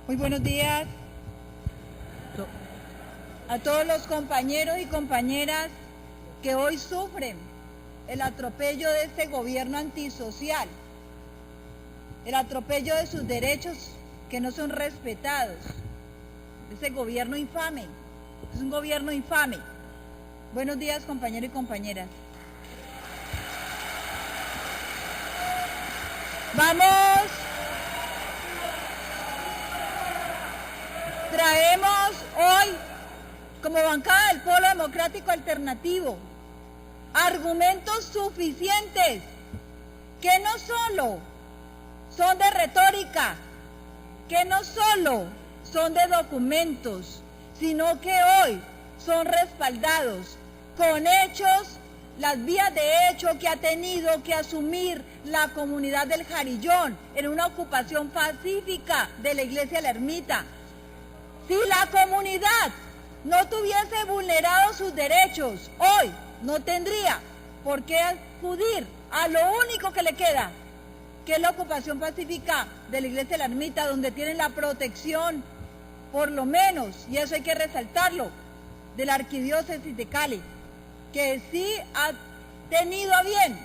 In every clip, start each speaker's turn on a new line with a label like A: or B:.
A: Muy buenos días a todos los compañeros y compañeras que hoy sufren el atropello de este gobierno antisocial, el atropello de sus derechos que no son respetados, ese gobierno infame, es un gobierno infame. Buenos días, compañeros y compañeras. Traemos hoy, como bancada del Polo Democrático Alternativo, argumentos suficientes que no solo son de retórica, que no solo son de documentos, sino que hoy son respaldados con hechos, las vías de hecho que ha tenido que asumir la comunidad del Jarillón en una ocupación pacífica de la iglesia de la Ermita. Si la comunidad no tuviese vulnerado sus derechos, hoy no tendría por qué acudir a lo único que le queda, que es la ocupación pacífica de la iglesia de la Ermita, donde tienen la protección, por lo menos, y eso hay que resaltarlo, de la Arquidiócesis de Cali, que sí ha tenido a bien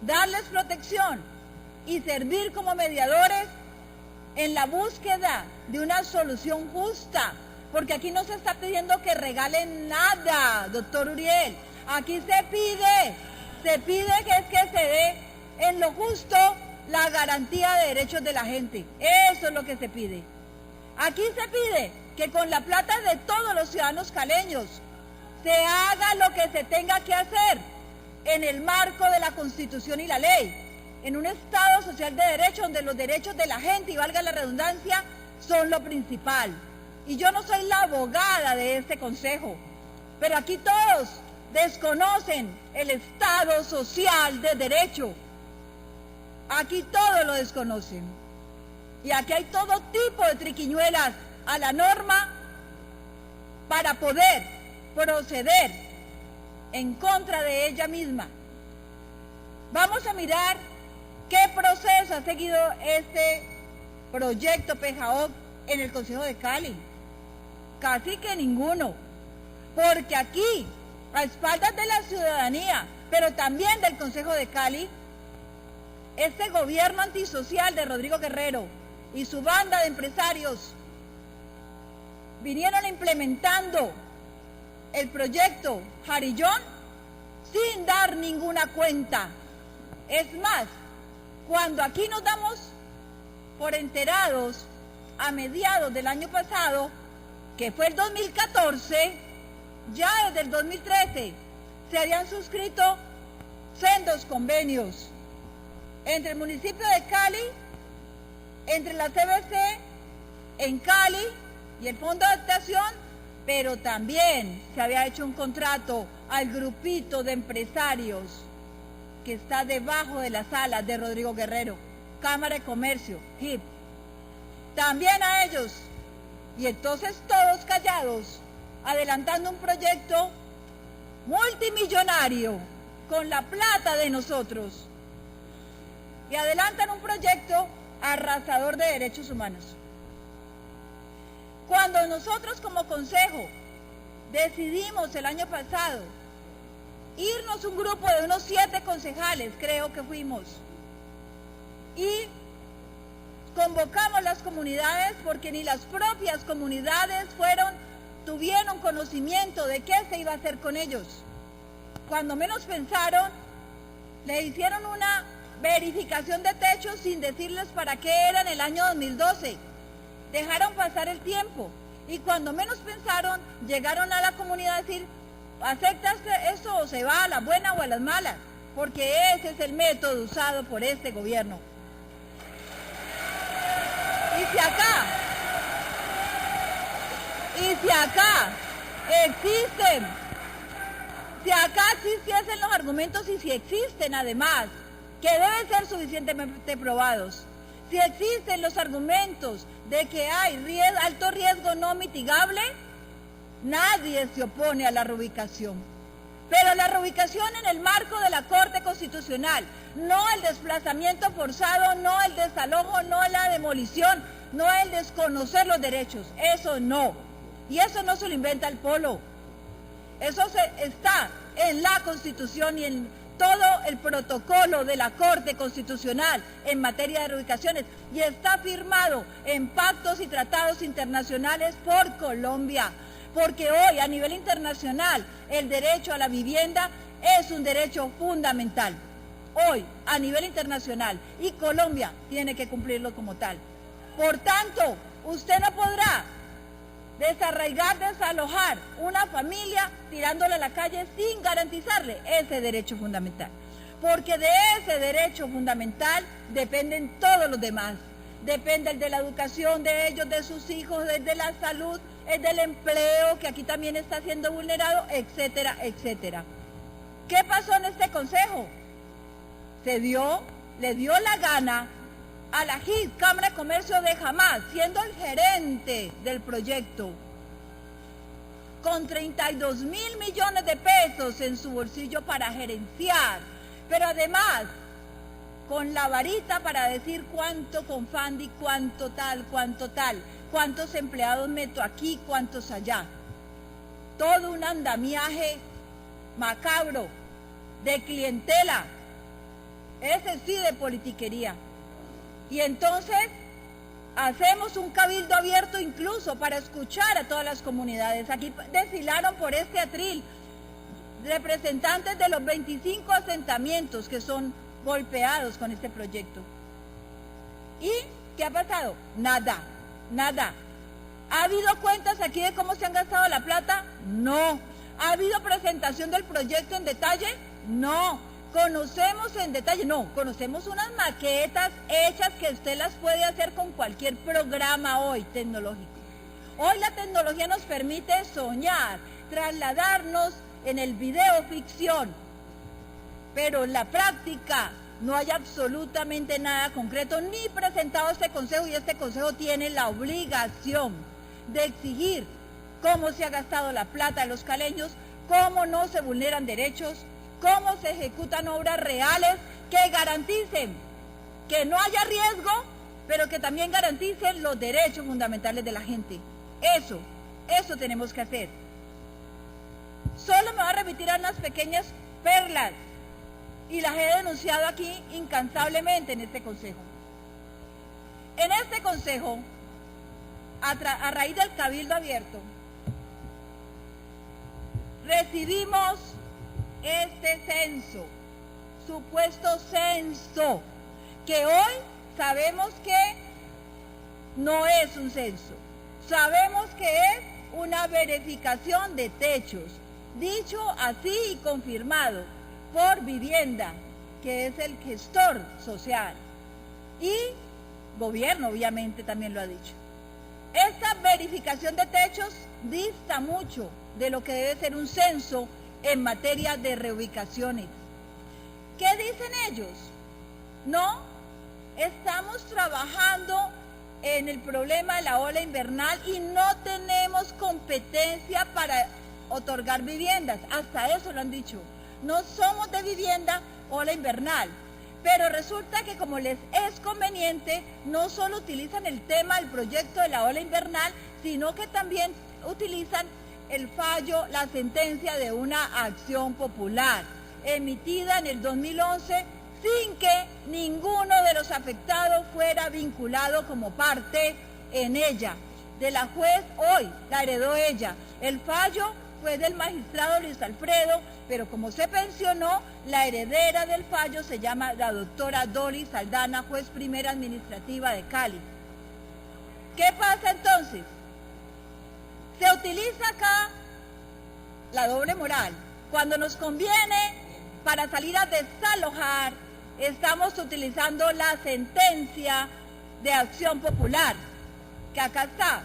A: darles protección y servir como mediadores en la búsqueda de una solución justa, porque aquí no se está pidiendo que regalen nada, doctor Uriel. Aquí se pide que se dé en lo justo la garantía de derechos de la gente. Eso es lo que se pide. Aquí se pide que con la plata de todos los ciudadanos caleños se haga lo que se tenga que hacer en el marco de la Constitución y la ley, en un Estado social de derecho donde los derechos de la gente, y valga la redundancia, son lo principal. Y yo no soy la abogada de este consejo, pero aquí todos desconocen el Estado social de derecho. Aquí todos lo desconocen. Y aquí hay todo tipo de triquiñuelas a la norma para poder proceder en contra de ella misma. Vamos a mirar qué proceso ha seguido este proyecto PEJAOC en el Consejo de Cali. Casi que ninguno, porque aquí, a espaldas de la ciudadanía, pero también del Consejo de Cali, este gobierno antisocial de Rodrigo Guerrero y su banda de empresarios vinieron implementando el proyecto Jarillón sin dar ninguna cuenta. Es más, cuando aquí nos damos por enterados a mediados del año pasado, que fue el 2014, ya desde el 2013 se habían suscrito sendos convenios entre el municipio de Cali, entre la CBC en Cali y el Fondo de Adaptación, pero también se había hecho un contrato al grupito de empresarios que está debajo de las alas de Rodrigo Guerrero, Cámara de Comercio, HIP, también a ellos, y entonces todos callados, adelantando un proyecto multimillonario con la plata de nosotros, y adelantan un proyecto arrasador de derechos humanos. Cuando nosotros como consejo decidimos el año pasado irnos un grupo de unos 7 concejales, creo que fuimos, y convocamos las comunidades, porque ni las propias comunidades tuvieron conocimiento de qué se iba a hacer con ellos. Cuando menos pensaron, le hicieron una verificación de techos sin decirles para qué era en el año 2012. Dejaron pasar el tiempo y cuando menos pensaron, llegaron a la comunidad a decir: ¿aceptas eso o se va a las buenas o a las malas? Porque ese es el método usado por este gobierno. Y si acá existen, si acá existiesen los argumentos, y si existen además, que deben ser suficientemente probados, si existen los argumentos de que hay alto riesgo no mitigable, nadie se opone a la reubicación. Pero la reubicación en el marco de la Corte Constitucional, no el desplazamiento forzado, no el desalojo, no la demolición, no el desconocer los derechos, eso no. Y eso no se lo inventa el Polo. Eso está en la Constitución y en todo el protocolo de la Corte Constitucional en materia de reubicaciones y está firmado en pactos y tratados internacionales por Colombia. Porque hoy a nivel internacional el derecho a la vivienda es un derecho fundamental. Hoy a nivel internacional y Colombia tiene que cumplirlo como tal. Por tanto, usted no podrá desarraigar, desalojar una familia tirándole a la calle sin garantizarle ese derecho fundamental. Porque de ese derecho fundamental dependen todos los demás. Depende el de la educación de ellos, de sus hijos, el de la salud, el del empleo, que aquí también está siendo vulnerado, etcétera, etcétera. ¿Qué pasó en este consejo? Le dio la gana a la JIC, Cámara de Comercio de Jamás, siendo el gerente del proyecto, con 32.000 millones de pesos en su bolsillo para gerenciar, pero además con la varita para decir cuánto Confandi, cuánto tal, cuántos empleados meto aquí, cuántos allá. Todo un andamiaje macabro, de clientela, ese sí de politiquería. Y entonces hacemos un cabildo abierto incluso para escuchar a todas las comunidades. Aquí desfilaron por este atril representantes de los 25 asentamientos que son golpeados con este proyecto. ¿Y qué ha pasado? Nada, nada. ¿Ha habido cuentas aquí de cómo se han gastado la plata? No. ¿Ha habido presentación del proyecto en detalle? No. ¿Conocemos en detalle? No. Conocemos unas maquetas hechas que usted las puede hacer con cualquier programa hoy tecnológico. Hoy la tecnología nos permite soñar, trasladarnos en el video ficción, pero en la práctica no hay absolutamente nada concreto ni presentado a este consejo, y este consejo tiene la obligación de exigir cómo se ha gastado la plata de los caleños, cómo no se vulneran derechos, cómo se ejecutan obras reales que garanticen que no haya riesgo, pero que también garanticen los derechos fundamentales de la gente. Eso tenemos que hacer. Solo me voy a repetir a unas pequeñas perlas y las he denunciado aquí incansablemente en este consejo. En este consejo, a raíz del cabildo abierto, recibimos este censo, supuesto censo, que hoy sabemos que no es un censo, sabemos que es una verificación de techos, dicho así y confirmado por Vivienda, que es el gestor social, y gobierno obviamente también lo ha dicho. Esta verificación de techos dista mucho de lo que debe ser un censo en materia de reubicaciones. ¿Qué dicen ellos? No, estamos trabajando en el problema de la ola invernal y no tenemos competencia para otorgar viviendas. Hasta eso lo han dicho. No somos de vivienda ola invernal. Pero resulta que como les es conveniente, no solo utilizan el tema del proyecto de la ola invernal, sino que también utilizan el fallo, la sentencia de una acción popular, emitida en el 2011, sin que ninguno de los afectados fuera vinculado como parte en ella. De la juez hoy la heredó ella. El fallo fue del magistrado Luis Alfredo, pero como se pensionó, la heredera del fallo se llama la doctora Doris Aldana, juez primera administrativa de Cali. ¿Qué pasa entonces? Se utiliza acá la doble moral. Cuando nos conviene para salir a desalojar, estamos utilizando la sentencia de acción popular, que acá está.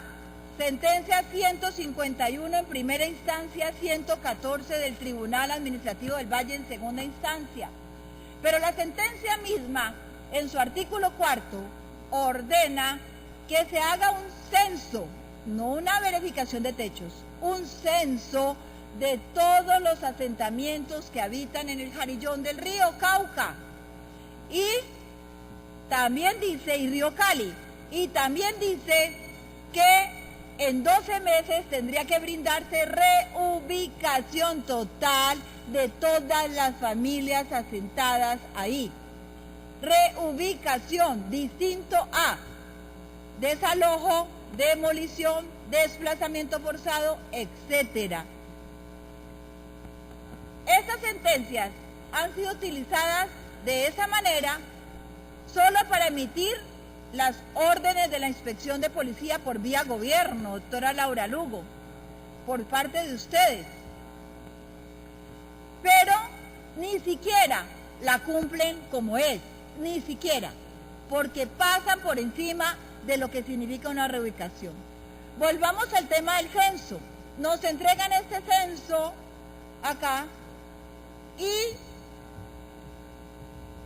A: Sentencia 151 en primera instancia, 114 del Tribunal Administrativo del Valle en segunda instancia. Pero la sentencia misma, en su artículo 4, ordena que se haga un censo, no una verificación de techos, un censo de todos los asentamientos que habitan en el Jarillón del río Cauca. Y también dice, y río Cali, y también dice que en 12 meses tendría que brindarse reubicación total de todas las familias asentadas ahí. Reubicación, distinto a desalojo, demolición, desplazamiento forzado, etc. Estas sentencias han sido utilizadas de esa manera solo para emitir las órdenes de la inspección de policía por vía gobierno, doctora Laura Lugo, por parte de ustedes. Pero ni siquiera la cumplen como es, ni siquiera, porque pasan por encima de lo que significa una reubicación. Volvamos al tema del censo. Nos entregan este censo acá y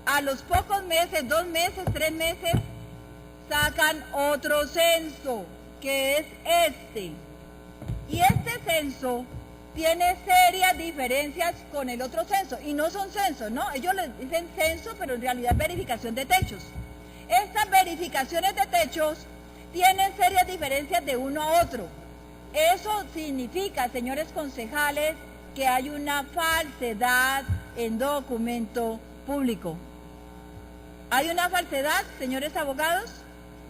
A: a los pocos meses, 2 meses, 3 meses, sacan otro censo, que es este. Y este censo tiene serias diferencias con el otro censo. Y no son censos, ¿no? Ellos les dicen censo, pero en realidad es verificación de techos. Estas verificaciones de techos tienen serias diferencias de uno a otro. Eso significa, señores concejales, que hay una falsedad en documento público. ¿Hay una falsedad, señores abogados?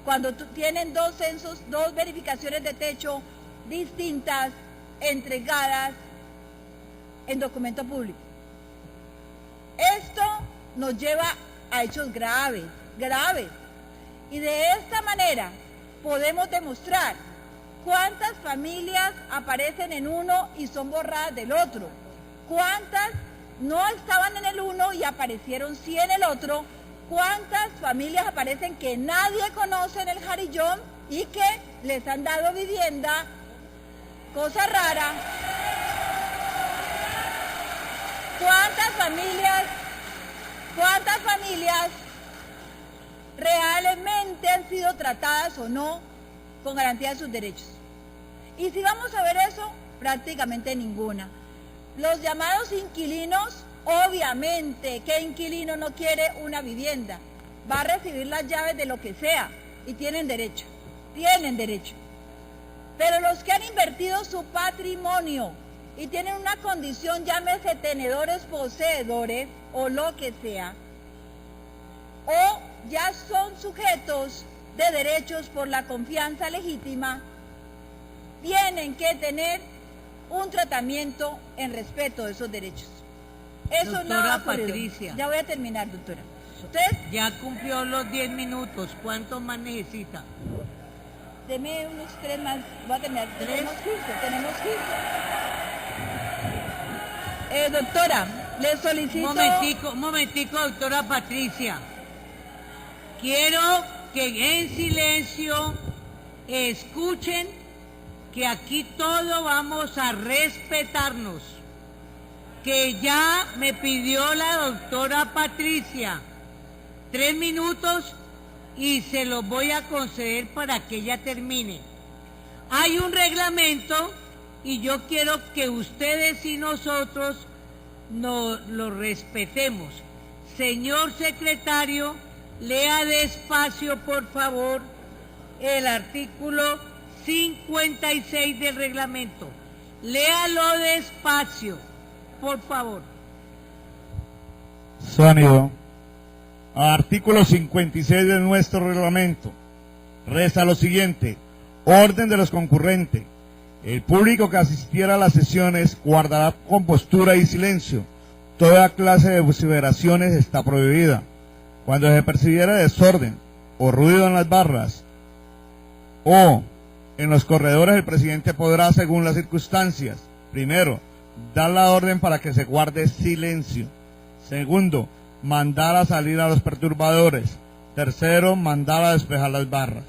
A: Cuando tienen 2 censos, 2 verificaciones de techo distintas, entregadas en documento público. Esto nos lleva a hechos graves, graves. Y de esta manera podemos demostrar cuántas familias aparecen en uno y son borradas del otro. Cuántas no estaban en el uno y aparecieron sí en el otro. ¿Cuántas familias aparecen que nadie conoce en el Jarillón y que les han dado vivienda? Cosa rara. ¿Cuántas familias realmente han sido tratadas o no con garantía de sus derechos? Y si vamos a ver eso, prácticamente ninguna. Los llamados inquilinos, obviamente, ¿qué inquilino no quiere una vivienda? Va a recibir las llaves de lo que sea y tienen derecho, Pero los que han invertido su patrimonio y tienen una condición, llámese tenedores, poseedores o lo que sea, o ya son sujetos de derechos por la confianza legítima, tienen que tener un tratamiento en respeto de esos derechos. Eso
B: doctora
A: no ha ocurrido.
B: Patricia.
A: Ya voy a terminar, doctora. Entonces,
B: ya cumplió los 10 minutos. ¿Cuánto más necesita?
A: deme unos 3 más. Voy a terminar. Tenemos 15. Doctora, le solicito...
B: Un momentico, doctora Patricia. Quiero que en silencio escuchen que aquí todos vamos a respetarnos. Que ya me pidió la doctora Patricia 3 minutos y se los voy a conceder para que ella termine. Hay un reglamento y yo quiero que ustedes y nosotros lo respetemos. Señor secretario, lea despacio, por favor, el artículo 56 del reglamento. Léalo despacio, por favor.
C: Sonido. Artículo 56 de nuestro reglamento. Resta lo siguiente. Orden de los concurrentes. El público que asistiera a las sesiones guardará compostura y silencio. Toda clase de vociferaciones está prohibida. Cuando se percibiera desorden o ruido en las barras o en los corredores, el presidente podrá, según las circunstancias, primero, dar la orden para que se guarde silencio. Segundo, mandar a salir a los perturbadores. Tercero, mandar a despejar las barras.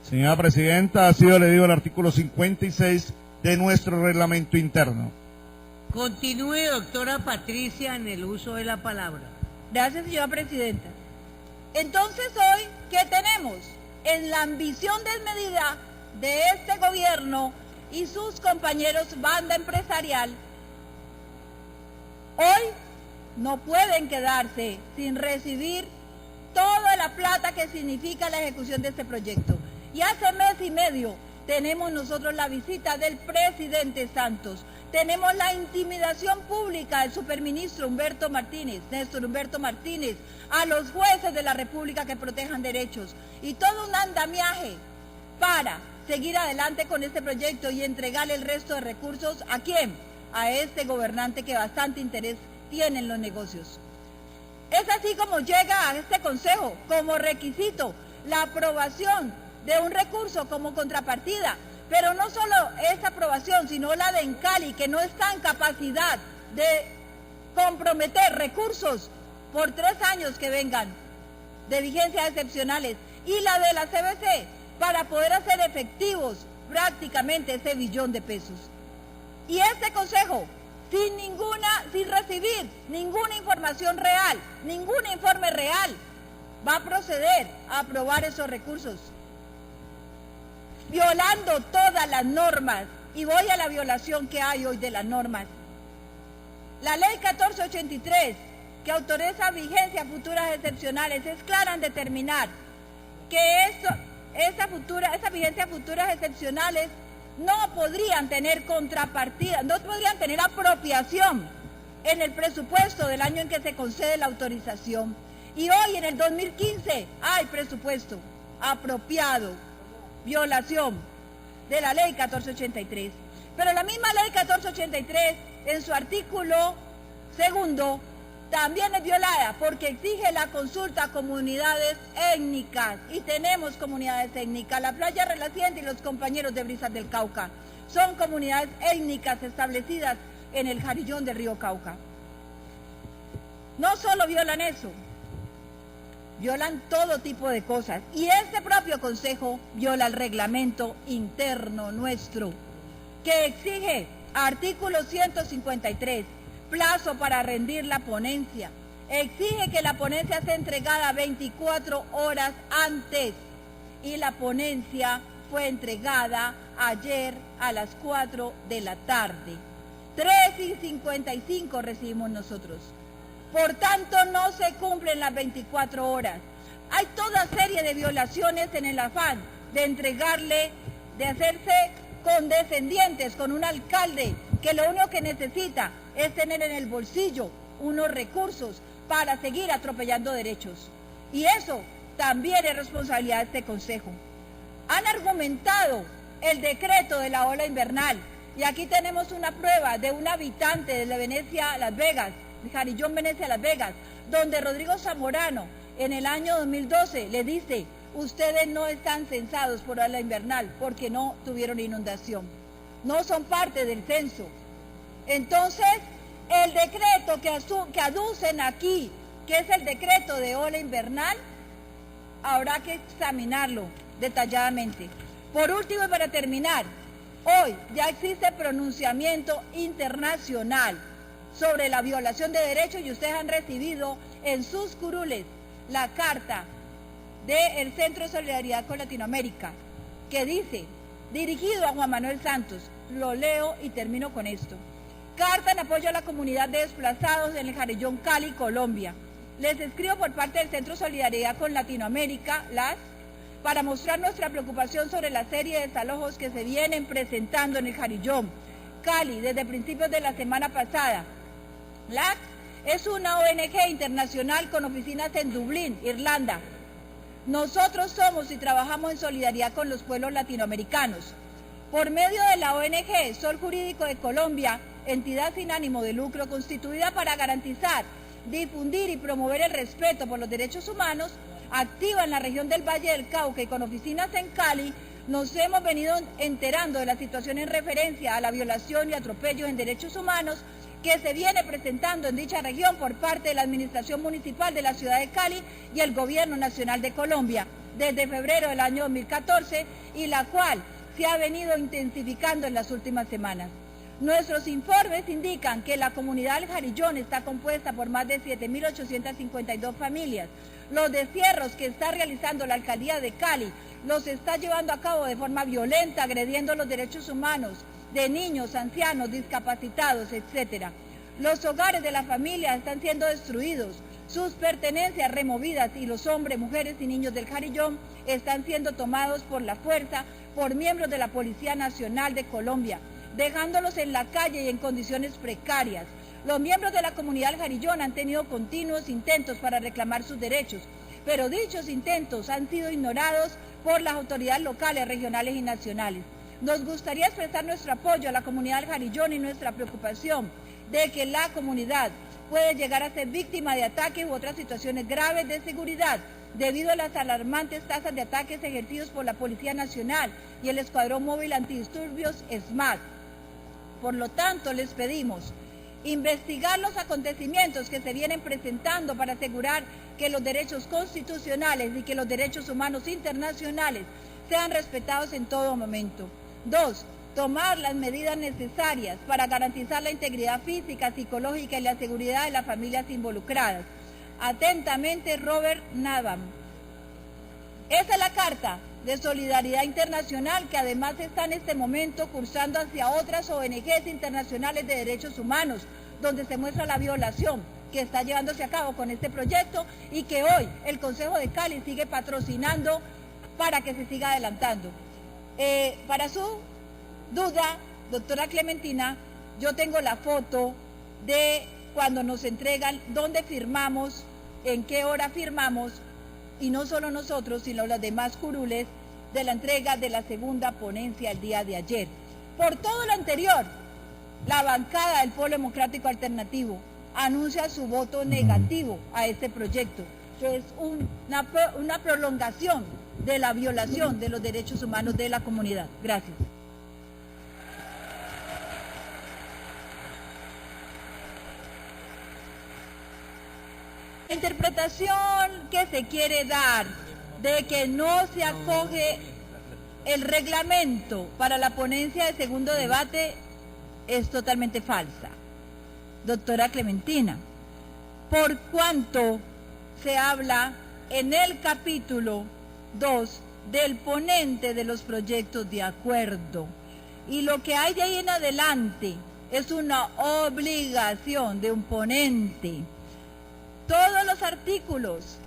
C: Señora Presidenta, ha sido leído el artículo 56 de nuestro reglamento interno.
B: Continúe, doctora Patricia, en el uso de la palabra.
A: Gracias, señora Presidenta. Entonces hoy, ¿qué tenemos? En la ambición desmedida de este gobierno y sus compañeros banda empresarial, Hoy no pueden quedarse sin recibir toda la plata que significa la ejecución de este proyecto. Y hace mes y medio tenemos nosotros la visita del presidente Santos, tenemos la intimidación pública del superministro Humberto Martínez, Néstor Humberto Martínez, a los jueces de la República que protejan derechos, y todo un andamiaje para seguir adelante con este proyecto y entregarle el resto de recursos ¿a quién? A este gobernante que bastante interés tiene en los negocios. Es así como llega a este consejo como requisito la aprobación de un recurso como contrapartida, pero no solo esa aprobación, sino la de Encali, que no está en capacidad de comprometer recursos por 3 años que vengan de vigencias excepcionales, y la de la CBC para poder hacer efectivos prácticamente ese billón de pesos. Y este consejo, sin recibir ninguna información real, ningún informe real, va a proceder a aprobar esos recursos, violando todas las normas, y voy a la violación que hay hoy de las normas. La ley 1483, que autoriza vigencias futuras excepcionales, es clara en determinar que esas vigencias futuras excepcionales no podrían tener contrapartida, no podrían tener apropiación en el presupuesto del año en que se concede la autorización. Y hoy, en el 2015, hay presupuesto apropiado, violación de la ley 1483. Pero la misma ley 1483, en su artículo 2, también es violada porque exige la consulta a comunidades étnicas, y tenemos comunidades étnicas. La playa Relaciente y los compañeros de Brisas del Cauca son comunidades étnicas establecidas en el Jarillón del río Cauca. No solo violan eso, violan todo tipo de cosas, y este propio consejo viola el reglamento interno nuestro, que exige, artículo 153, plazo para rendir la ponencia. Exige que la ponencia sea entregada 24 horas antes, y la ponencia fue entregada ayer a las 4 de la tarde. 3:55 recibimos nosotros. Por tanto, no se cumplen las 24 horas. Hay toda serie de violaciones en el afán de entregarle, de hacerse condescendientes con un alcalde que lo único que necesita es tener en el bolsillo unos recursos para seguir atropellando derechos. Y eso también es responsabilidad de este consejo. Han argumentado el decreto de la ola invernal, y aquí tenemos una prueba de un habitante de la Venecia Las Vegas, de Jarillón Venecia Las Vegas, donde Rodrigo Zamorano en el año 2012 le dice: ustedes no están censados por ola invernal porque no tuvieron inundación, no son parte del censo. Entonces, el decreto que aducen aquí, que es el decreto de ola invernal, habrá que examinarlo detalladamente. Por último, y para terminar, hoy ya existe pronunciamiento internacional sobre la violación de derechos, y ustedes han recibido en sus curules la carta del Centro de Solidaridad con Latinoamérica, que dice, dirigido a Juan Manuel Santos, lo leo y termino con esto: carta en apoyo a la comunidad de desplazados en el Jarillón, Cali, Colombia. Les escribo por parte del Centro de Solidaridad con Latinoamérica, LAS, para mostrar nuestra preocupación sobre la serie de desalojos que se vienen presentando en el Jarillón, Cali, desde principios de la semana pasada. LAS es una ONG internacional con oficinas en Dublín, Irlanda. Nosotros somos y trabajamos en solidaridad con los pueblos latinoamericanos. Por medio de la ONG Sol Jurídico de Colombia, entidad sin ánimo de lucro constituida para garantizar, difundir y promover el respeto por los derechos humanos, activa en la región del Valle del Cauca y con oficinas en Cali, nos hemos venido enterando de la situación en referencia a la violación y atropellos en derechos humanos que se viene presentando en dicha región por parte de la Administración Municipal de la Ciudad de Cali y el Gobierno Nacional de Colombia desde febrero del año 2014, y la cual se ha venido intensificando en las últimas semanas. Nuestros informes indican que la comunidad del Jarillón está compuesta por más de 7.852 familias. Los destierros que está realizando la Alcaldía de Cali los está llevando a cabo de forma violenta, agrediendo los derechos humanos de niños, ancianos, discapacitados, etc. Los hogares de la familia están siendo destruidos, sus pertenencias removidas y los hombres, mujeres y niños del Jarillón están siendo tomados por la fuerza por miembros de la Policía Nacional de Colombia, dejándolos en la calle y en condiciones precarias. Los miembros de la comunidad del Jarillón han tenido continuos intentos para reclamar sus derechos, pero dichos intentos han sido ignorados por las autoridades locales, regionales y nacionales. Nos gustaría expresar nuestro apoyo a la comunidad del Jarillón y nuestra preocupación de que la comunidad puede llegar a ser víctima de ataques u otras situaciones graves de seguridad debido a las alarmantes tasas de ataques ejercidos por la Policía Nacional y el Escuadrón Móvil Antidisturbios SMAT. Por lo tanto, les pedimos investigar los acontecimientos que se vienen presentando para asegurar que los derechos constitucionales y que los derechos humanos internacionales sean respetados en todo momento. 2. Tomar las medidas necesarias para garantizar la integridad física, psicológica y la seguridad de las familias involucradas. Atentamente, Robert Nadam. Esa es la carta de solidaridad internacional que además está en este momento cursando hacia otras ONGs internacionales de derechos humanos, donde se muestra la violación que está llevándose a cabo con este proyecto y que hoy el Consejo de Cali sigue patrocinando para que se siga adelantando. Para su duda, doctora Clementina, yo tengo la foto de cuando nos entregan, dónde firmamos, en qué hora firmamos, y no solo nosotros, sino las demás curules de la entrega de la segunda ponencia el día de ayer. Por todo lo anterior, la bancada del Polo Democrático Alternativo anuncia su voto negativo a este proyecto, que es una prolongación de la violación de los derechos humanos de la comunidad. Gracias. La interpretación que se quiere dar de que no se acoge el reglamento para la ponencia de segundo debate es totalmente falsa, doctora Clementina, por cuanto se habla en el capítulo 2 del ponente de los proyectos de acuerdo, y lo que hay de ahí en adelante es una obligación de un ponente. Todos los artículos,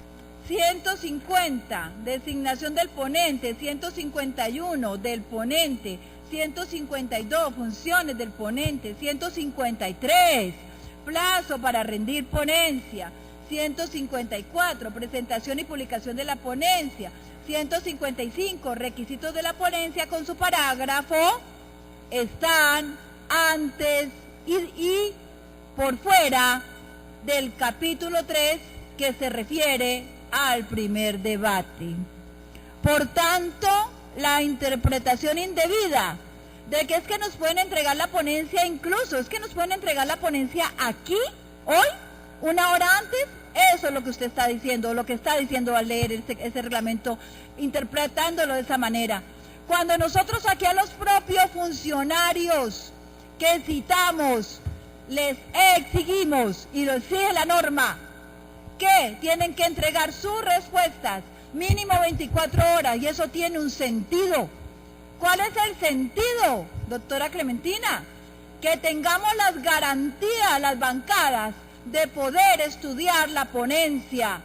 A: 150, designación del ponente, 151, del ponente, 152, funciones del ponente, 153, plazo para rendir ponencia, 154, presentación y publicación de la ponencia, 155, requisitos de la ponencia con su parágrafo, están antes y por fuera del capítulo 3 que se refiere al primer debate. Por tanto, la interpretación indebida de que es que nos pueden entregar la ponencia, incluso es que nos pueden entregar la ponencia aquí, hoy, una hora antes, eso es lo que usted está diciendo, lo que está diciendo al leer ese reglamento, interpretándolo de esa manera. Cuando nosotros aquí a los propios funcionarios que citamos, les exigimos, y lo exige la norma, que tienen que entregar sus respuestas mínimo 24 horas, y eso tiene un sentido. ¿Cuál es el sentido, doctora Clementina? Que tengamos las garantías, las bancadas, de poder estudiar la ponencia,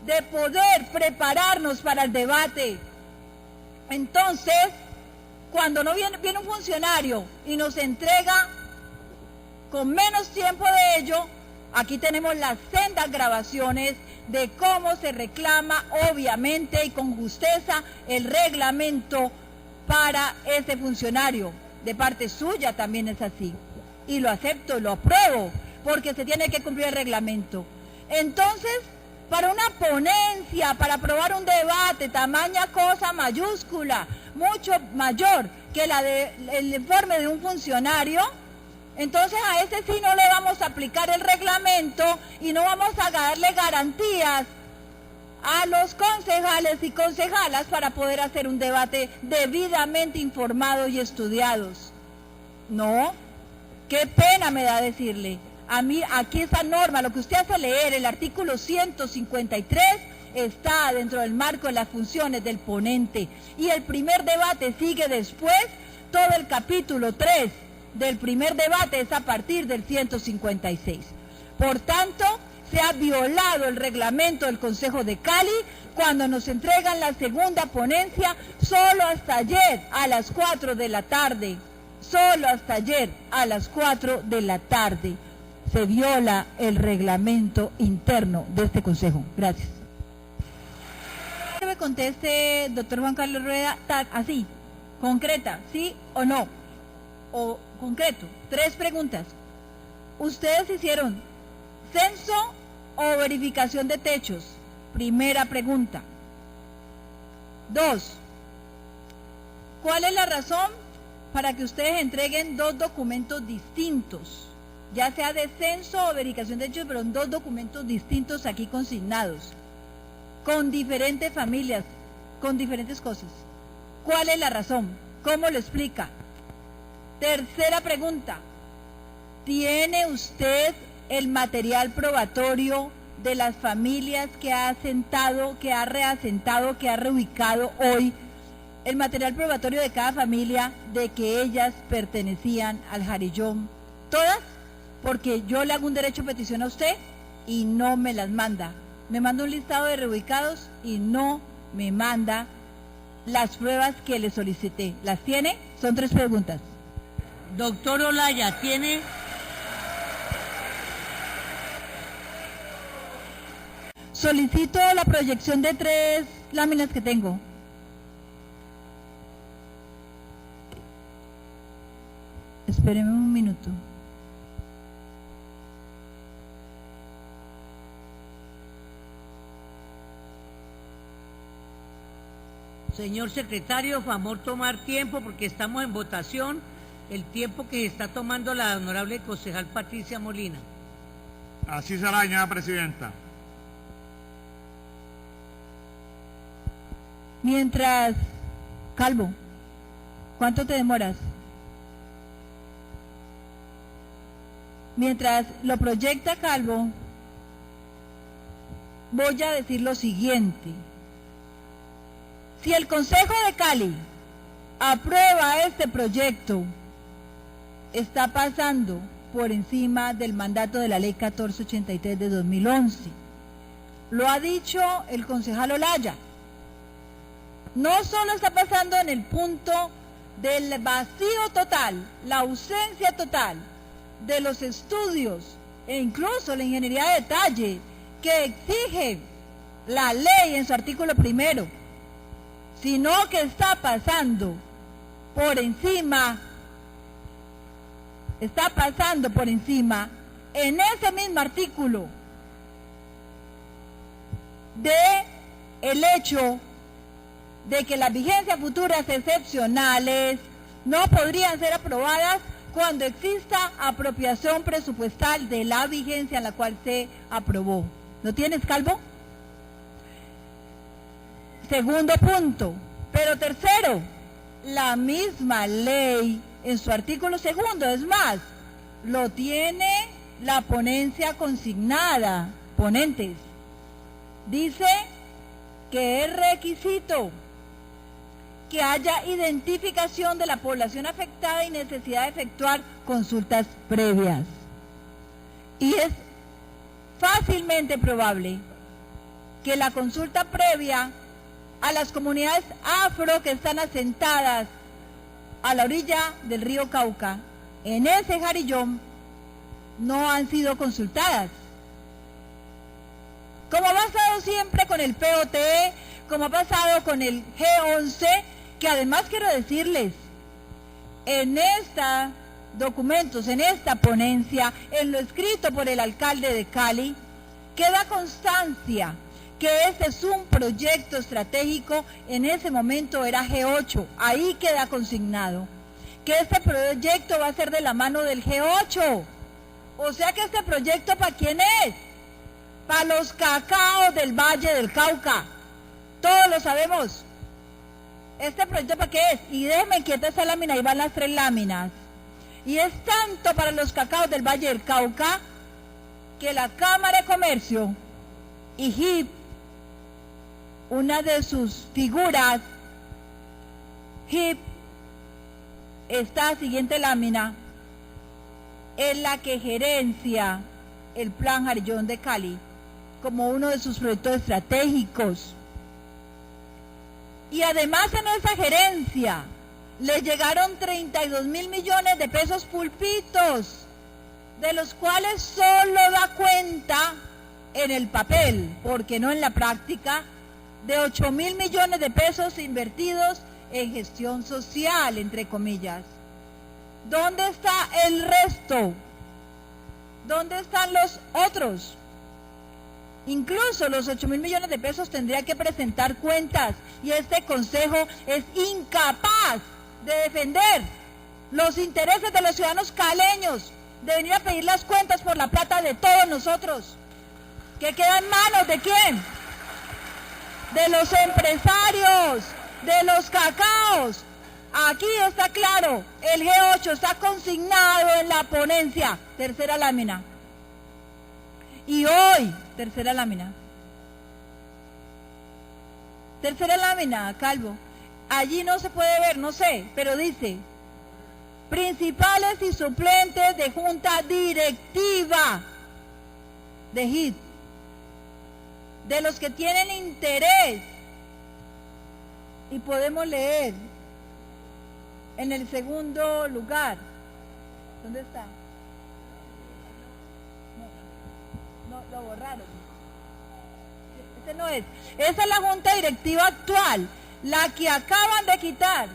A: de poder prepararnos para el debate. Entonces, cuando no viene un funcionario y nos entrega con menos tiempo de ello, aquí tenemos las sendas grabaciones de cómo se reclama, obviamente, y con justeza, el reglamento para ese funcionario. De parte suya también es así. Y lo acepto, lo apruebo, porque se tiene que cumplir el reglamento. Entonces, para una ponencia, para aprobar un debate, tamaña cosa mayúscula, mucho mayor que el informe de un funcionario, entonces a ese sí no le vamos a aplicar el reglamento y no vamos a darle garantías a los concejales y concejalas para poder hacer un debate debidamente informados y estudiados. No, qué pena me da decirle. A mí, aquí esa norma, lo que usted hace leer, el artículo 153, está dentro del marco de las funciones del ponente. Y el primer debate sigue después, todo el capítulo 3, del primer debate es a partir del 156. Por tanto, se ha violado el reglamento del Consejo de Cali cuando nos entregan la segunda ponencia solo hasta ayer a las 4 de la tarde. Solo hasta ayer a las 4 de la tarde. Se viola el reglamento interno de este Consejo. Gracias. Que me conteste, doctor Juan Carlos Rueda, así, concreta, ¿sí o no? O concreto, 3 preguntas. ¿Ustedes hicieron censo o verificación de techos? Primera pregunta. 2. ¿Cuál es la razón para que ustedes entreguen 2 documentos distintos? Ya sea de censo o verificación de techos, pero 2 documentos distintos aquí consignados, con diferentes familias, con diferentes cosas. ¿Cuál es la razón? ¿Cómo lo explica? Tercera pregunta. ¿Tiene usted el material probatorio de las familias que ha asentado, que ha reasentado, que ha reubicado hoy? El material probatorio de cada familia de que ellas pertenecían al Jarillón. ¿Todas? Porque yo le hago un derecho de petición a usted y no me las manda. Me manda un listado de reubicados y no me manda las pruebas que le solicité. ¿Las tiene? Son 3 preguntas.
B: Doctor Olaya, ¿tiene?
A: Solicito la proyección de 3 láminas que tengo. Espéreme un minuto.
B: Señor secretario, favor tomar tiempo porque estamos en votación, el tiempo que está tomando la honorable concejal Patricia Molina.
C: Así será, señora presidenta.
A: Mientras, Calvo, ¿cuánto te demoras? Mientras lo proyecta Calvo, voy a decir lo siguiente. Si el Consejo de Cali aprueba este proyecto, está pasando por encima del mandato de la Ley 1483 de 2011. Lo ha dicho el concejal Olaya. No solo está pasando en el punto del vacío total, la ausencia total de los estudios e incluso la ingeniería de detalle que exige la ley en su artículo 1, sino que está pasando por encima en ese mismo artículo de el hecho de que las vigencias futuras excepcionales no podrían ser aprobadas cuando exista apropiación presupuestal de la vigencia en la cual se aprobó. ¿Lo tienes, Calvo? Segundo punto. Pero tercero, la misma ley en su artículo 2, es más, lo tiene la ponencia consignada, ponentes. Dice que es requisito que haya identificación de la población afectada y necesidad de efectuar consultas previas. Y es fácilmente probable que la consulta previa a las comunidades afro que están asentadas a la orilla del río Cauca, en ese Jarillón, no han sido consultadas. Como ha pasado siempre con el POT, como ha pasado con el G11, que además quiero decirles, en esta documentos, en esta ponencia, en lo escrito por el alcalde de Cali, queda constancia que este es un proyecto estratégico, en ese momento era G8, ahí queda consignado, que este proyecto va a ser de la mano del G8, o sea que este proyecto ¿para quién es? Para los cacaos del Valle del Cauca, todos lo sabemos. ¿Este proyecto para qué es? Y déjenme quieta esa lámina, ahí van las 3 láminas. Y es tanto para los cacaos del Valle del Cauca que la Cámara de Comercio y HIP, una de sus figuras, HIP, esta siguiente lámina, es la que gerencia el Plan Jarillón de Cali como uno de sus proyectos estratégicos. Y además en esa gerencia le llegaron 32.000 millones de pesos pulpitos, de los cuales solo da cuenta en el papel, porque no en la práctica, de 8.000 millones de pesos invertidos en gestión social, entre comillas. ¿Dónde está el resto? ¿Dónde están los otros? Incluso los 8.000 millones de pesos tendría que presentar cuentas y este consejo es incapaz de defender los intereses de los ciudadanos caleños, de venir a pedir las cuentas por la plata de todos nosotros, que queda en manos ¿de quién? De los empresarios, de los cacaos. Aquí está claro, el G8 está consignado en la ponencia, tercera lámina. Y hoy, tercera lámina, Calvo, allí no se puede ver, no sé, pero dice, principales y suplentes de junta directiva de HIT, de los que tienen interés, y podemos leer en el segundo lugar, ¿dónde está? No, lo borraron. Ese no es. Esa es la junta directiva actual, la que acaban de quitar.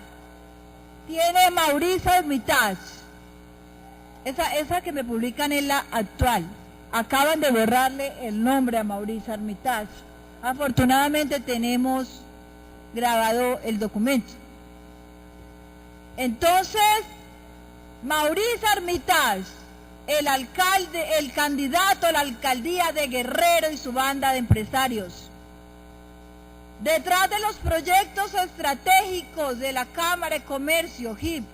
A: Tiene Mauricio Armitage. Esa que me publican es la actual. Acaban de borrarle el nombre a Mauricio Armitage. Afortunadamente tenemos grabado el documento. Entonces, Mauricio Armitage, el alcalde, el candidato a la alcaldía de Guerrero y su banda de empresarios, detrás de los proyectos estratégicos de la Cámara de Comercio, HIP,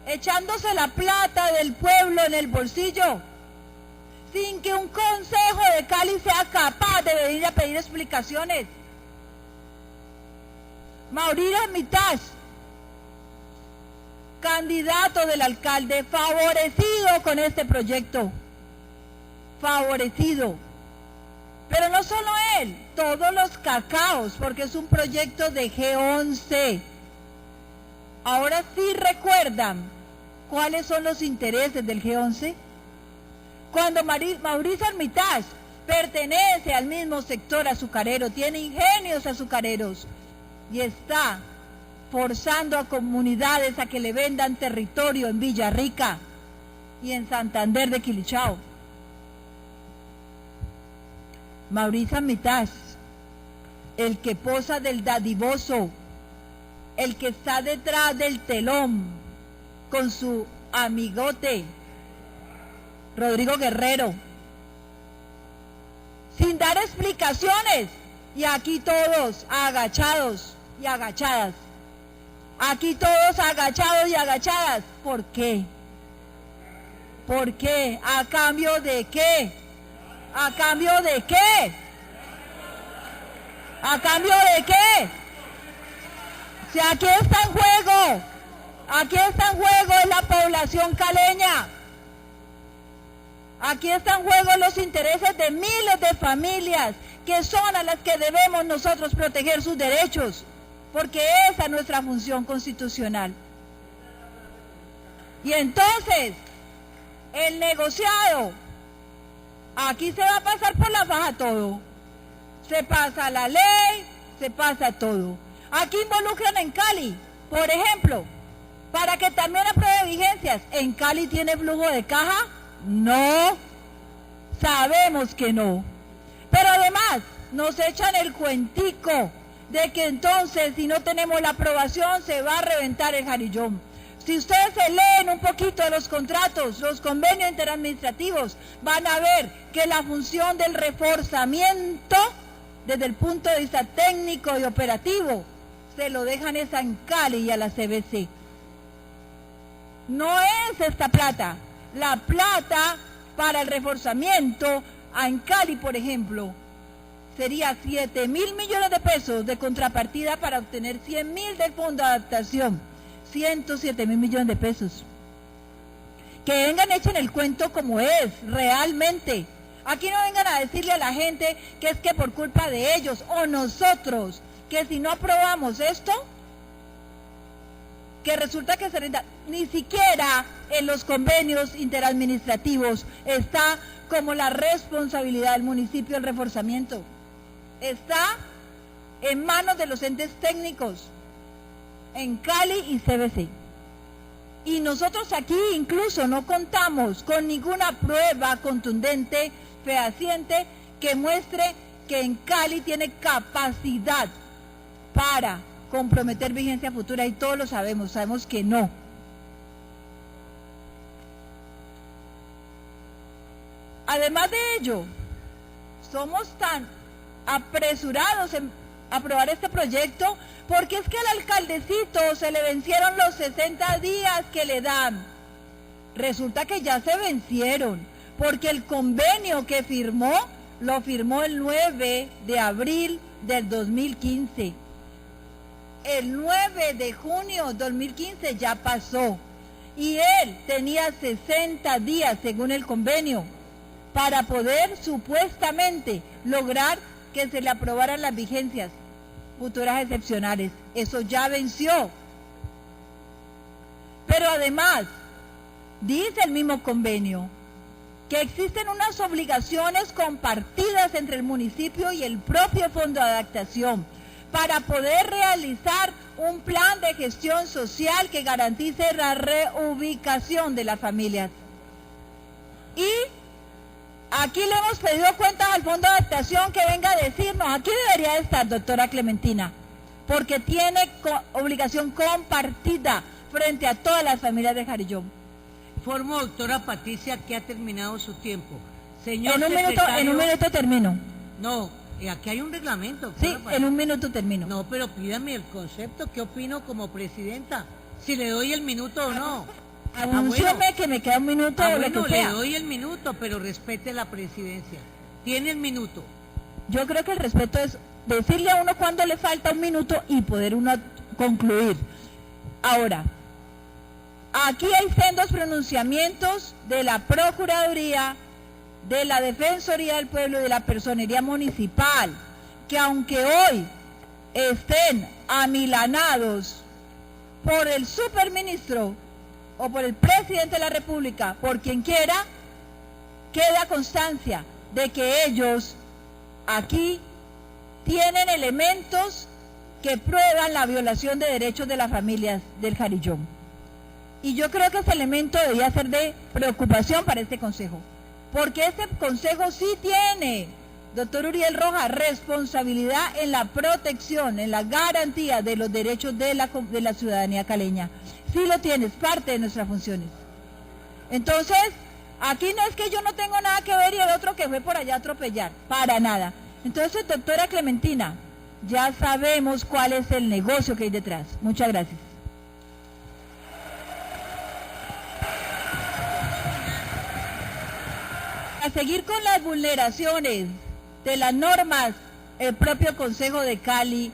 A: echándose la plata del pueblo en el bolsillo, sin que un consejo de Cali sea capaz de venir a pedir explicaciones. Mauricio Armitage, candidato del alcalde, favorecido con este proyecto, favorecido. Pero no solo él, todos los cacaos, porque es un proyecto de G11. Ahora sí recuerdan cuáles son los intereses del G11. Cuando Mauricio Armitage pertenece al mismo sector azucarero, tiene ingenios azucareros y está forzando a comunidades a que le vendan territorio en Villarrica y en Santander de Quilichao. Mauricio Armitage, el que posa del dadivoso, el que está detrás del telón con su amigote Rodrigo Guerrero, sin dar explicaciones, y aquí todos agachados y agachadas. Aquí todos agachados y agachadas. ¿Por qué? ¿Por qué? ¿A cambio de qué? ¿A cambio de qué? ¿A cambio de qué? Si aquí está en juego es la población caleña. Aquí están en juego los intereses de miles de familias que son a las que debemos nosotros proteger sus derechos, porque esa es nuestra función constitucional. Y entonces, el negociado, aquí se va a pasar por la faja todo. Se pasa la ley, se pasa todo. Aquí involucran en Cali, por ejemplo, para que también apruebe vigencias. ¿En Cali tiene flujo de caja? No, sabemos que no. Pero además nos echan el cuentico de que entonces si no tenemos la aprobación se va a reventar el jarillón. Si ustedes se leen un poquito de los contratos, los convenios interadministrativos, van a ver que la función del reforzamiento desde el punto de vista técnico y operativo se lo dejan es a Cali y a la CBC. No es esta plata. La plata para el reforzamiento en Cali, por ejemplo, sería 7.000 millones de pesos de contrapartida para obtener 100.000 del Fondo de Adaptación, 107.000 millones de pesos. Que vengan, echen el cuento como es, realmente. Aquí no vengan a decirle a la gente que es que por culpa de ellos o nosotros, que si no aprobamos esto, que resulta que se rinda. Ni siquiera en los convenios interadministrativos está como la responsabilidad del municipio el reforzamiento. Está en manos de los entes técnicos, en Cali y CBC. Y nosotros aquí incluso no contamos con ninguna prueba contundente, fehaciente, que muestre que en Cali tiene capacidad para comprometer vigencia futura, y todos lo sabemos que no. Además de ello, somos tan apresurados en aprobar este proyecto porque es que al alcaldecito se le vencieron los 60 días que le dan. Resulta que ya se vencieron, porque el convenio que firmó, lo firmó el 9 de abril del 2015. El 9 de junio 2015 ya pasó y él tenía 60 días según el convenio para poder supuestamente lograr que se le aprobaran las vigencias futuras excepcionales. Eso ya venció. Pero además, dice el mismo convenio que existen unas obligaciones compartidas entre el municipio y el propio Fondo de Adaptación para poder realizar un plan de gestión social que garantice la reubicación de las familias. Y aquí le hemos pedido cuentas al Fondo de Adaptación que venga a decirnos, aquí debería estar, doctora Clementina, porque tiene obligación compartida frente a todas las familias de Jarillón.
B: Informo, doctora Patricia, que ha terminado su tiempo. Señor
A: en un
B: secretario,
A: minuto termino.
B: No, aquí hay un reglamento.
A: Sí, en un minuto termino.
B: No, pero pídame el concepto, ¿qué opino como presidenta? Si le doy el minuto o no.
A: Anúnciame bueno, que me queda un minuto o
B: bueno,
A: lo que sea.
B: Le doy el minuto, pero respete la presidencia. Tiene el minuto.
A: Yo creo que el respeto es decirle a uno cuando le falta un minuto y poder uno concluir. Ahora, aquí hay sendos pronunciamientos de la Procuraduría, de la Defensoría del Pueblo y de la Personería Municipal, que aunque hoy estén amilanados por el superministro o por el presidente de la República, por quien quiera, queda constancia de que ellos aquí tienen elementos que prueban la violación de derechos de las familias del Jarillón. Y yo creo que ese elemento debería ser de preocupación para este consejo, porque este consejo sí tiene, doctor Uriel Rojas, responsabilidad en la protección, en la garantía de los derechos de la ciudadanía caleña. Sí lo tiene, es parte de nuestras funciones. Entonces, aquí no es que yo no tengo nada que ver y el otro que fue por allá a atropellar, para nada. Entonces, doctora Clementina, ya sabemos cuál es el negocio que hay detrás. Muchas gracias. A seguir con las vulneraciones de las normas, el propio Consejo de Cali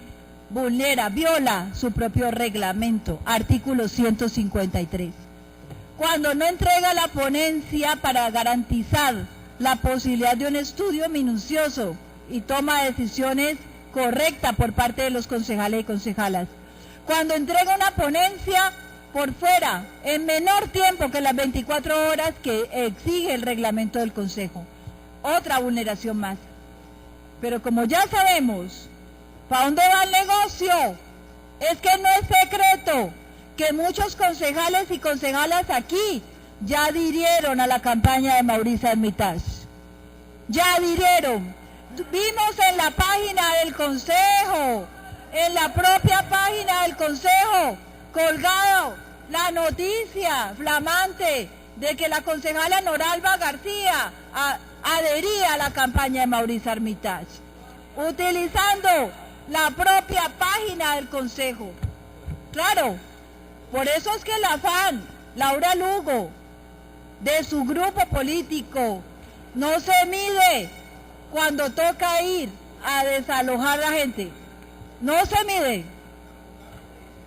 A: viola su propio reglamento, artículo 153. Cuando no entrega la ponencia para garantizar la posibilidad de un estudio minucioso y toma de decisiones correctas por parte de los concejales y concejalas. Cuando entrega una ponencia por fuera, en menor tiempo que las 24 horas que exige el reglamento del Consejo. Otra vulneración más. Pero como ya sabemos ¿para dónde va el negocio? Es que no es secreto que muchos concejales y concejalas aquí ya adhirieron a la campaña de Mauricio Armitage. Ya adhirieron. Vimos en la página del Consejo, en la propia página del Consejo, colgado la noticia flamante de que la concejala Noralba García adhería a la campaña de Mauricio Armitage, utilizando la propia página del Consejo. Claro, por eso es que el afán, Laura Lugo, de su grupo político, no se mide cuando toca ir a desalojar a la gente. No se mide.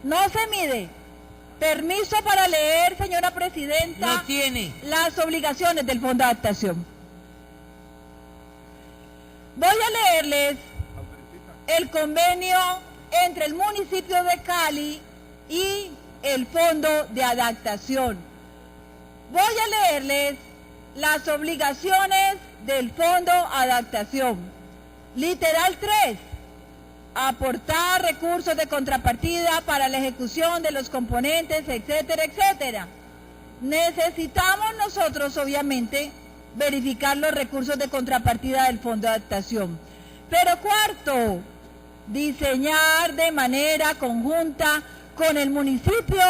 A: No se mide. Permiso para leer, señora presidenta.
B: Lo tiene.
A: Las obligaciones del Fondo de Adaptación. Voy a leerles el convenio entre el municipio de Cali y el Fondo de Adaptación. Voy a leerles las obligaciones del Fondo de Adaptación. Literal 3. Aportar recursos de contrapartida para la ejecución de los componentes, etcétera, etcétera. Necesitamos nosotros, obviamente, verificar los recursos de contrapartida del Fondo de Adaptación. Pero 4, diseñar de manera conjunta con el municipio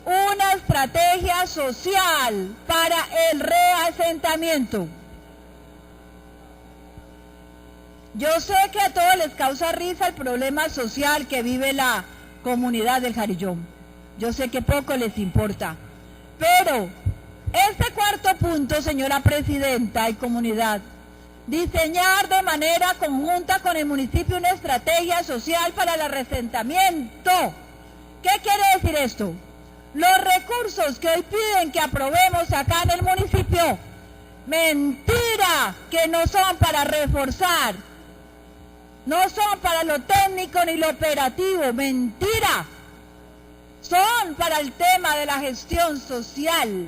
A: una estrategia social para el reasentamiento. Yo sé que a todos les causa risa el problema social que vive la comunidad del Jarillón. Yo sé que poco les importa. Pero este 4º punto, señora presidenta y comunidad, diseñar de manera conjunta con el municipio una estrategia social para el reasentamiento. ¿Qué quiere decir esto? Los recursos que hoy piden que aprobemos acá en el municipio, mentira, que no son para reforzar. No son para lo técnico ni lo operativo, mentira. Son para el tema de la gestión social.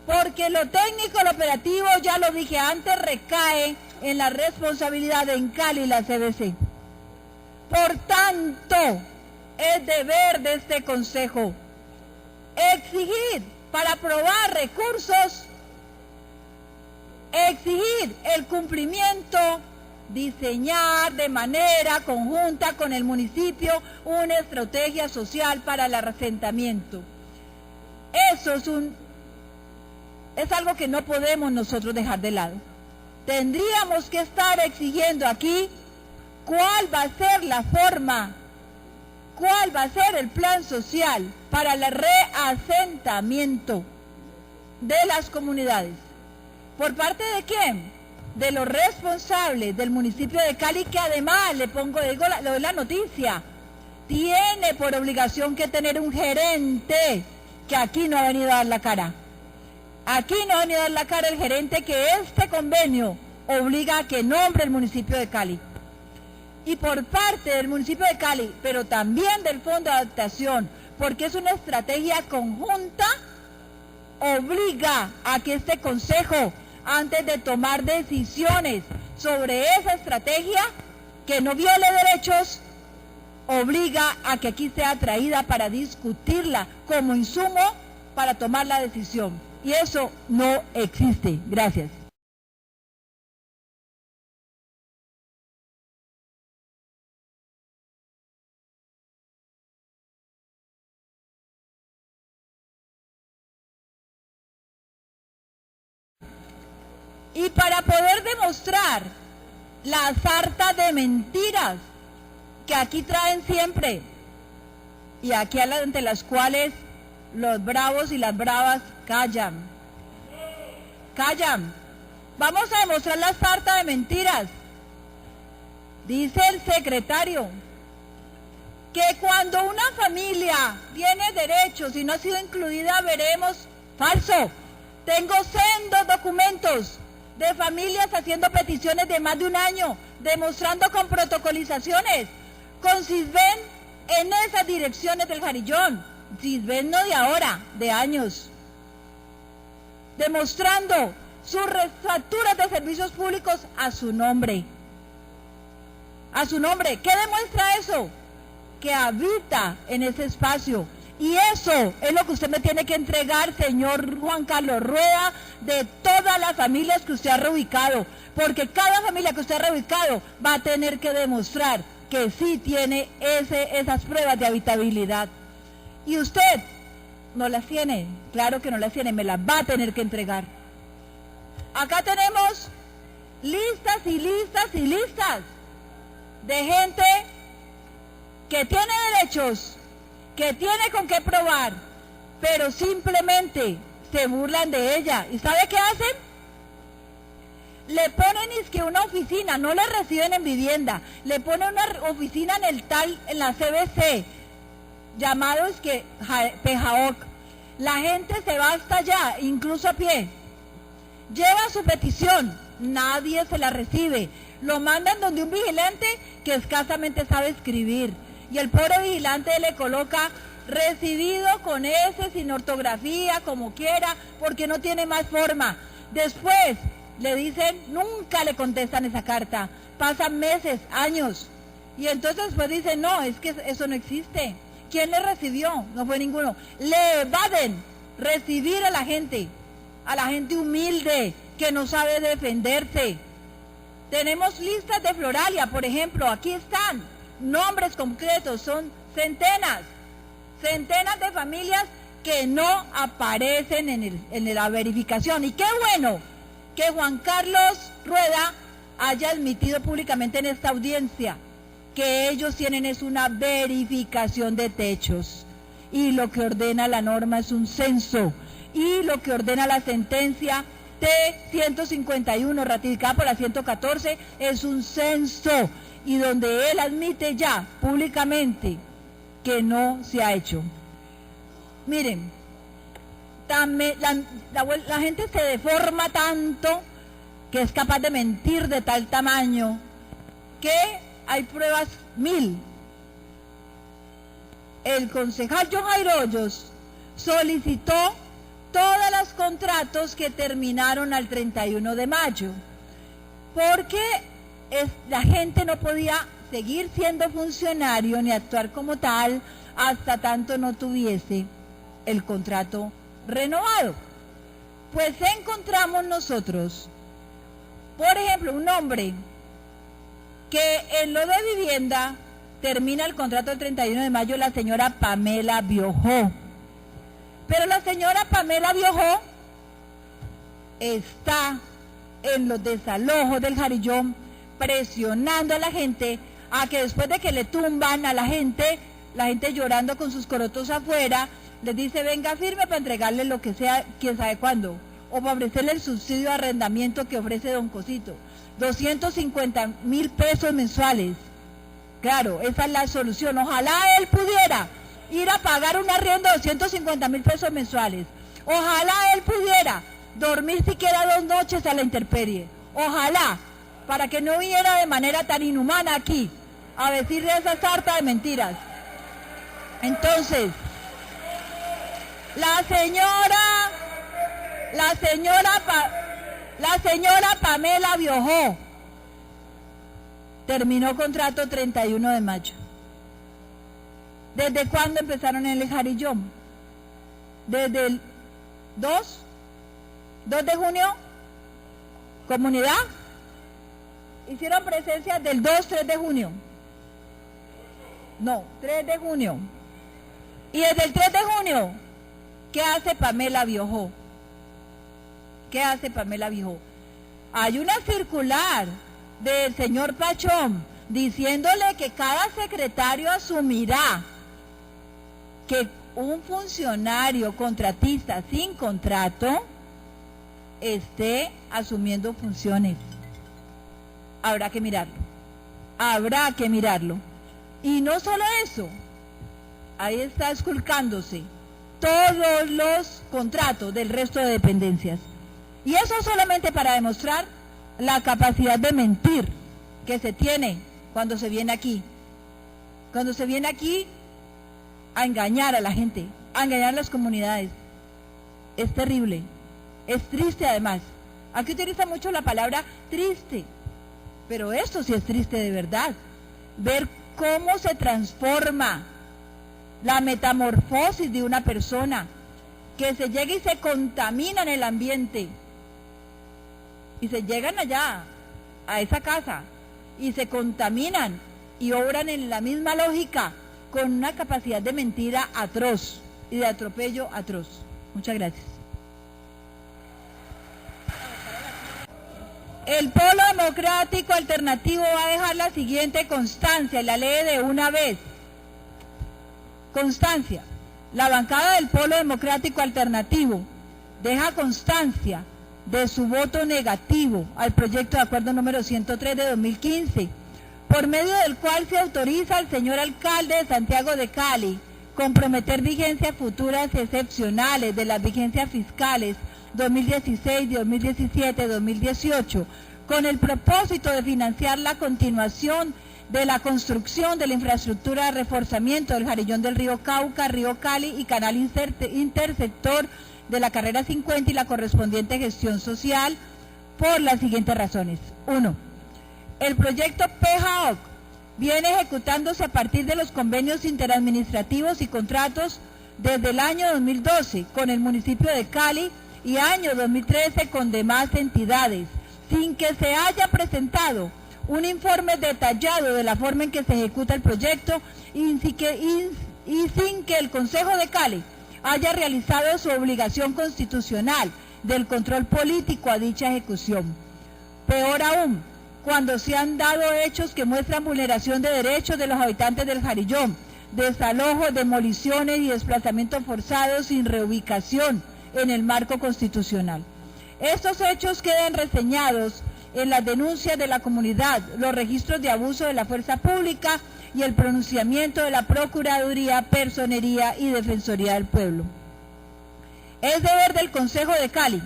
A: Porque lo técnico y lo operativo, ya lo dije antes, recae en la responsabilidad de Encali y la CBC. Por tanto, es deber de este Consejo exigir para aprobar recursos, exigir el cumplimiento, diseñar de manera conjunta con el municipio una estrategia social para el asentamiento. Eso es algo que no podemos nosotros dejar de lado. Tendríamos que estar exigiendo aquí cuál va a ser la forma, cuál va a ser el plan social para el reasentamiento de las comunidades. ¿Por parte de quién? De los responsables del municipio de Cali, que además, le doy la noticia, tiene por obligación que tener un gerente que aquí no ha venido a dar la cara. Aquí no ha venido a dar la cara el gerente que este convenio obliga a que nombre el municipio de Cali. Y por parte del municipio de Cali, pero también del Fondo de Adaptación, porque es una estrategia conjunta, obliga a que este Consejo, antes de tomar decisiones sobre esa estrategia que no viole derechos, obliga a que aquí sea traída para discutirla como insumo para tomar la decisión. Y eso no existe. Gracias. Y para poder demostrar la sarta de mentiras que aquí traen siempre, y aquí ante las cuales los bravos y las bravas callan. Callan. Vamos a demostrar la sarta de mentiras. Dice el secretario que cuando una familia tiene derechos y no ha sido incluida, veremos. Falso. Tengo sendos documentos de familias haciendo peticiones de más de un año, demostrando con protocolizaciones, con Sisbén en esas direcciones del Jarillón. Sisbén no de ahora, de años. Demostrando sus facturas de servicios públicos a su nombre. A su nombre. ¿Qué demuestra eso? Que habita en ese espacio. Y eso es lo que usted me tiene que entregar, señor Juan Carlos Rueda, de todas las familias que usted ha reubicado. Porque cada familia que usted ha reubicado va a tener que demostrar que sí tiene esas pruebas de habitabilidad. Y usted no las tiene, claro que no las tiene, me las va a tener que entregar. Acá tenemos listas y listas y listas de gente que tiene derechos, que tiene con qué probar, pero simplemente se burlan de ella. ¿Y sabe qué hacen? Le ponen una oficina, no le reciben en vivienda, le ponen una oficina en la CBC, llamado es que Pejaoc. La gente se va hasta allá, incluso a pie. Lleva su petición, nadie se la recibe. Lo mandan donde un vigilante que escasamente sabe escribir. Y el pobre vigilante le coloca recibido con S, sin ortografía, como quiera, porque no tiene más forma. Después le dicen, nunca le contestan esa carta. Pasan meses, años. Y entonces pues dicen, no, es que eso no existe. ¿Quién le recibió? No fue ninguno. Le evaden recibir a la gente humilde que no sabe defenderse. Tenemos listas de Floralia, por ejemplo, aquí están nombres concretos, son centenas de familias que no aparecen en la verificación. Y qué bueno que Juan Carlos Rueda haya admitido públicamente en esta audiencia que ellos tienen es una verificación de techos, y lo que ordena la norma es un censo, y lo que ordena la sentencia T-151 ratificada por la 114 es un censo, y donde él admite ya públicamente que no se ha hecho. Miren, la gente se deforma tanto que es capaz de mentir de tal tamaño que hay pruebas 1000. El concejal John Jairo Hoyos solicitó todos los contratos que terminaron al 31 de mayo, porque la gente no podía seguir siendo funcionario ni actuar como tal hasta tanto no tuviese el contrato renovado. Pues encontramos nosotros, por ejemplo, un hombre que en lo de vivienda termina el contrato el 31 de mayo, la señora Pamela Biojó. Pero la señora Pamela Biojó está en los desalojos del Jarillón presionando a la gente a que después de que le tumban a la gente llorando con sus corotos afuera, les dice venga firme para entregarle lo que sea, quién sabe cuándo, o para ofrecerle el subsidio de arrendamiento que ofrece don Cosito. 250,000 pesos mensuales. Claro, esa es la solución. Ojalá él pudiera ir a pagar un arriendo de 250,000 pesos mensuales. Ojalá él pudiera dormir siquiera 2 noches a la intemperie. Ojalá, para que no viniera de manera tan inhumana aquí a decirle esa sarta de mentiras. Entonces, la señora Pamela Biojó terminó contrato 31 de mayo. ¿Desde cuándo empezaron en el Jarillón? Desde el 2 de junio, comunidad, hicieron presencia del 3 de junio. No, 3 de junio. Y desde el 3 de junio, ¿qué hace Pamela Biojó? ¿Qué hace Pamela Biojó? Hay una circular del señor Pachón diciéndole que cada secretario asumirá que un funcionario contratista sin contrato esté asumiendo funciones. Habrá que mirarlo. Y no solo eso, ahí está esculcándose todos los contratos del resto de dependencias. Y eso solamente para demostrar la capacidad de mentir que se tiene cuando se viene aquí. Cuando se viene aquí a engañar a la gente, a engañar a las comunidades. Es terrible, es triste además. Aquí utiliza mucho la palabra triste, pero esto sí es triste de verdad. Ver cómo se transforma la metamorfosis de una persona, que se llega y se contamina en el ambiente. Y se llegan allá, a esa casa, y se contaminan y obran en la misma lógica, con una capacidad de mentira atroz y de atropello atroz. Muchas gracias. El Polo Democrático Alternativo va a dejar la siguiente constancia, y la lee de una vez. Constancia. La bancada del Polo Democrático Alternativo deja constancia de su voto negativo al proyecto de acuerdo número 103 de 2015, por medio del cual se autoriza al señor alcalde de Santiago de Cali, comprometer vigencias futuras excepcionales de las vigencias fiscales 2016, 2017, 2018, con el propósito de financiar la continuación de la construcción de la infraestructura de reforzamiento del Jarillón del río Cauca, río Cali y canal intersector de la carrera 50 y la correspondiente gestión social por las siguientes razones. 1. El proyecto PEJAOC viene ejecutándose a partir de los convenios interadministrativos y contratos desde el año 2012 con el municipio de Cali y año 2013 con demás entidades, sin que se haya presentado un informe detallado de la forma en que se ejecuta el proyecto y sin que el Consejo de Cali haya realizado su obligación constitucional del control político a dicha ejecución. Peor aún, cuando se han dado hechos que muestran vulneración de derechos de los habitantes del Jarillón, desalojos, demoliciones y desplazamientos forzados sin reubicación en el marco constitucional. Estos hechos quedan reseñados en las denuncias de la comunidad, los registros de abuso de la fuerza pública y el pronunciamiento de la Procuraduría, Personería y Defensoría del Pueblo. Es deber del Consejo de Cali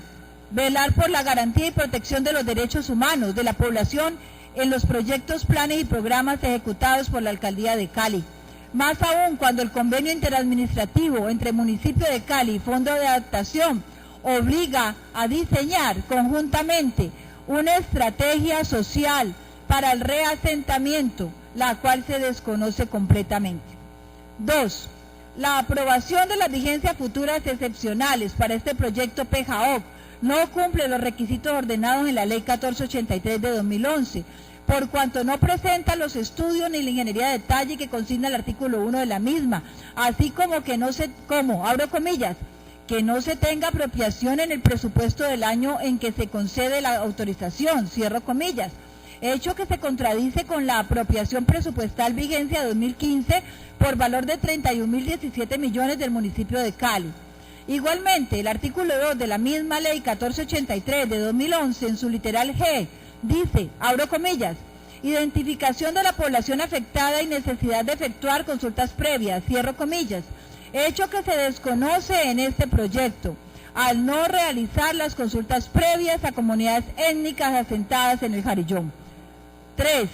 A: velar por la garantía y protección de los derechos humanos de la población en los proyectos, planes y programas ejecutados por la Alcaldía de Cali. Más aún cuando el convenio interadministrativo entre municipio de Cali y Fondo de Adaptación obliga a diseñar conjuntamente una estrategia social para el reasentamiento, la cual se desconoce completamente. 2. La aprobación de las vigencias futuras excepcionales para este proyecto PEJAOC no cumple los requisitos ordenados en la Ley 1483 de 2011, por cuanto no presenta los estudios ni la ingeniería de detalle que consigna el artículo 1 de la misma, así como que no se, abro comillas, que no se tenga apropiación en el presupuesto del año en que se concede la autorización, cierro comillas, hecho que se contradice con la apropiación presupuestal vigencia 2015 por valor de 31.017 millones del municipio de Cali. Igualmente, el artículo 2 de la misma ley 1483 de 2011 en su literal G dice, abro comillas, identificación de la población afectada y necesidad de efectuar consultas previas, cierro comillas, hecho que se desconoce en este proyecto, al no realizar las consultas previas a comunidades étnicas asentadas en el Jarillón. 3.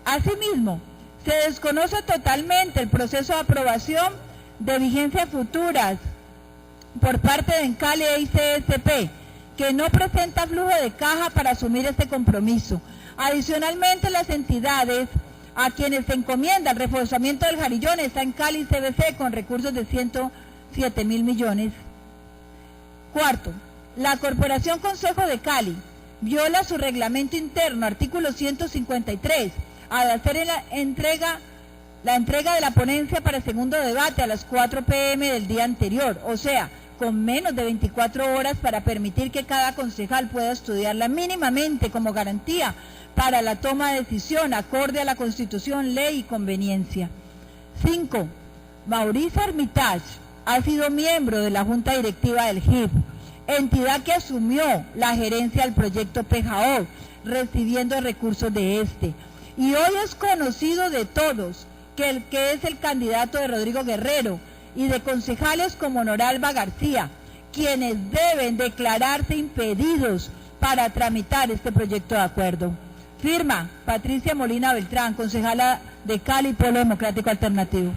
A: Asimismo, se desconoce totalmente el proceso de aprobación de vigencias futuras por parte de Encali e ICSP, que no presenta flujo de caja para asumir este compromiso. Adicionalmente, las entidades a quienes se encomienda el reforzamiento del Jarillón están Cali y CBC con recursos de 107.000 millones. 4. La Corporación Consejo de Cali viola su reglamento interno, artículo 153, al hacer la entrega de la ponencia para segundo debate a las 4 p.m. del día anterior, o sea, con menos de 24 horas para permitir que cada concejal pueda estudiarla mínimamente como garantía para la toma de decisión acorde a la Constitución, ley y conveniencia. 5. Mauricio Armitage ha sido miembro de la Junta Directiva del GIF, entidad que asumió la gerencia del proyecto PEJAOC, recibiendo recursos de este. Y hoy es conocido de todos que es el candidato de Rodrigo Guerrero y de concejales como Noralba García, quienes deben declararse impedidos para tramitar este proyecto de acuerdo. Firma Patricia Molina Beltrán, concejala de Cali, Polo Democrático Alternativo.